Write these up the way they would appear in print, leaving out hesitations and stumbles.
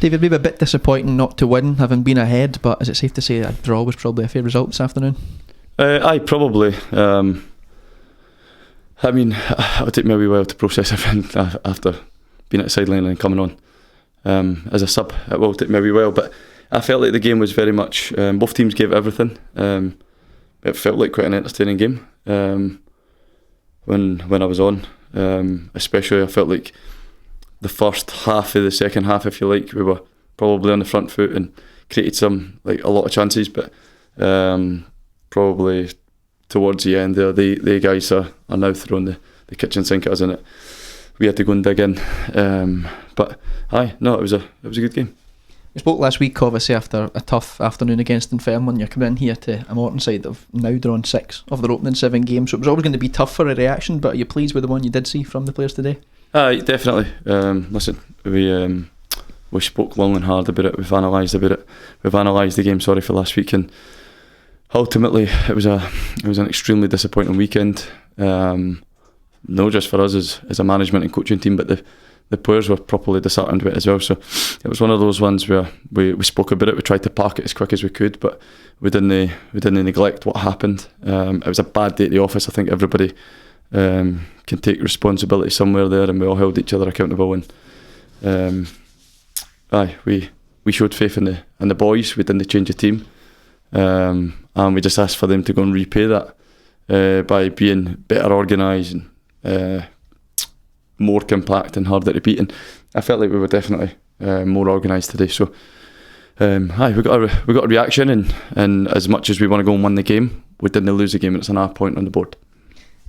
David, maybe a bit disappointing not to win, having been ahead, but is it safe to say a draw was probably a fair result this afternoon? Aye, probably. I mean, it'll take me a wee while to process everything after being at the sideline and coming on. As a sub, it will take me a wee while, but I felt like the game was very much, both teams gave everything. It felt like quite an entertaining game when I was on. Especially, I felt like the first half of the second half, if you like, we were probably on the front foot and created a lot of chances, but probably towards the end there, the guys are now throwing the kitchen sink at us, and we had to go and dig in. But aye, no, it was a good game. We spoke last week, obviously, after a tough afternoon against Dunfermline. You're coming in here to a Morton side that have now drawn 6 of their opening 7 games, so it was always going to be tough for a reaction, but are you pleased with the one you did see from the players today? Aye, definitely. Listen, we spoke long and hard about it. We've analysed the game, for last week, and ultimately it was an extremely disappointing weekend. Not just for us as a management and coaching team, but the players were properly disheartened with it as well. So it was one of those ones where we spoke about it. We tried to park it as quick as we could, but we didn't neglect what happened. It was a bad day at the office. I think everybody can take responsibility somewhere there, and we all held each other accountable. And we showed faith in the boys. We didn't change the team, and we just asked for them to go and repay that by being better organised and more compact and harder to beat. And I felt like we were definitely more organised today. So we got a reaction, and as much as we want to go and win the game, we didn't lose the game, and it's an half point on the board.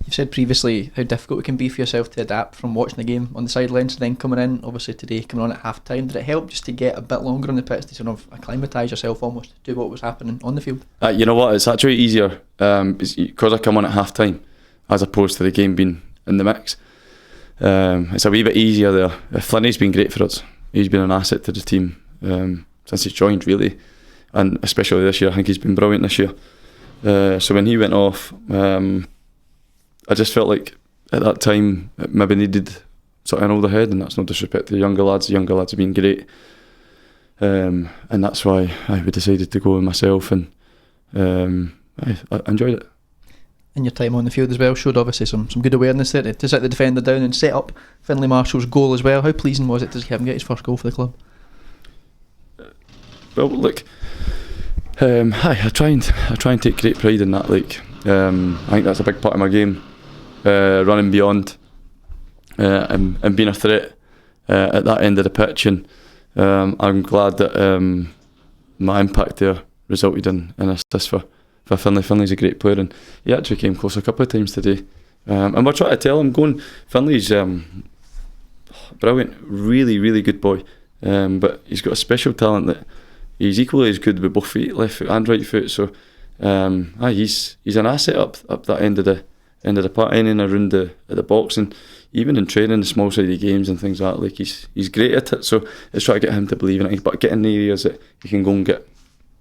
You've said previously how difficult it can be for yourself to adapt from watching the game on the sidelines to then coming in, obviously today coming on at half time. Did it help just to get a bit longer on the pitch to sort of acclimatise yourself almost to what was happening on the field? You know what, it's actually easier because I come on at half time as opposed to the game being in the mix. It's a wee bit easier there. Flinney's been great for us. He's been an asset to the team since he's joined, really, and especially this year. I think he's been brilliant this year. So when he went off, I just felt like at that time it maybe needed sort of an older head, and that's no disrespect to the younger lads. The younger lads have been great, and that's why we decided to go with myself, and I enjoyed it. And your time on the field as well showed obviously some good awareness there to sit the defender down and set up Finlay Marshall's goal as well. How pleasing was it to have him get his first goal for the club? Well, look, I try and take great pride in that. I think that's a big part of my game, running beyond and being a threat at that end of the pitch, and I'm glad that my impact there resulted in an assist for Finlay. Finlay's a great player, and he actually came close a couple of times today. And we're trying to tell him, Finlay's brilliant, really, really good boy. But he's got a special talent that he's equally as good with both feet, left foot and right foot. So he's an asset up that end of the park, in and around the box, and even in training, the small sided games and things like that. Like he's great at it. So let's try to get him to believe in it, but get in the areas that he can go and get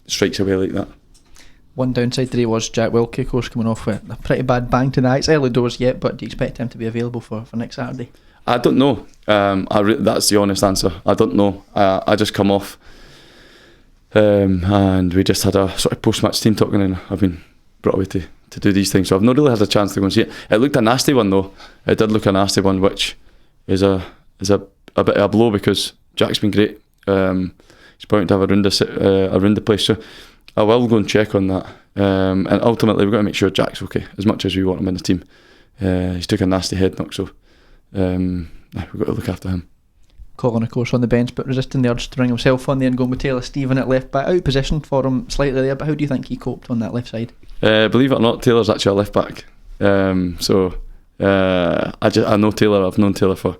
strikes away like that. One downside today was Jack Wilkie, of course, coming off with a pretty bad bang tonight. It's early doors yet, but do you expect him to be available for next Saturday? I don't know. That's the honest answer. I don't know. I just come off, and we just had a sort of post-match team talking, and I've been brought away to do these things, so I've not really had a chance to go and see it. It looked a nasty one though. It did look a nasty one, which is a bit of a blow because Jack's been great. He's pointing to have around the place, so I will go and check on that. And ultimately, we've got to make sure Jack's okay as much as we want him in the team. He's took a nasty head knock, so we've got to look after him. Colin, of course, on the bench, but resisting the urge to bring himself on there and going with Taylor Stephen at left back. Out position for him slightly there, but how do you think he coped on that left side? Believe it or not, Taylor's actually a left back. So I know Taylor. I've known Taylor for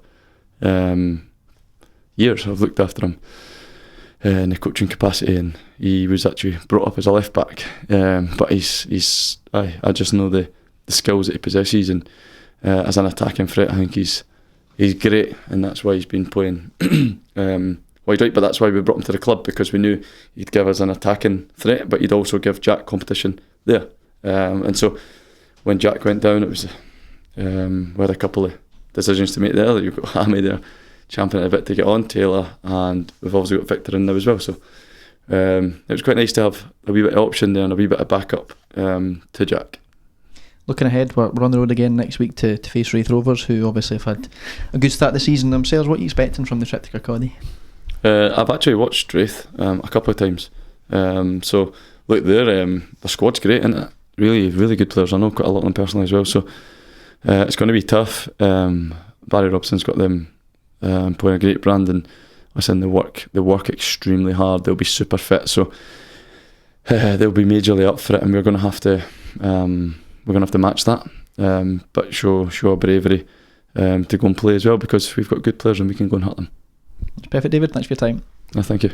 years. I've looked after him in the coaching capacity, and he was actually brought up as a left back. But I just know the skills that he possesses, and as an attacking threat, I think he's great, and that's why he's been playing wide right. But that's why we brought him to the club, because we knew he'd give us an attacking threat, but he'd also give Jack competition there. And so when Jack went down, it was we had a couple of decisions to make there. You've got Hammy there champing at a bit to get on Taylor, and we've obviously got Victor in there as well. So it was quite nice to have a wee bit of option there and a wee bit of backup to Jack. Looking ahead, we're on the road again next week to face Wraith Rovers, who obviously have had a good start to the season themselves. What are you expecting from the trip to Kirkcaldy? I've actually watched Wraith a couple of times. So look, their squad's great, isn't it? Really, really good players. I know quite a lot of them personally as well. So it's going to be tough. Barry Robson's got them playing a great brand, and listen, they work extremely hard. They'll be super fit, so they'll be majorly up for it, and we're going to have to match that. But show our bravery to go and play as well, because we've got good players and we can go and hurt them. It's perfect, David. Thanks for your time. Thank you.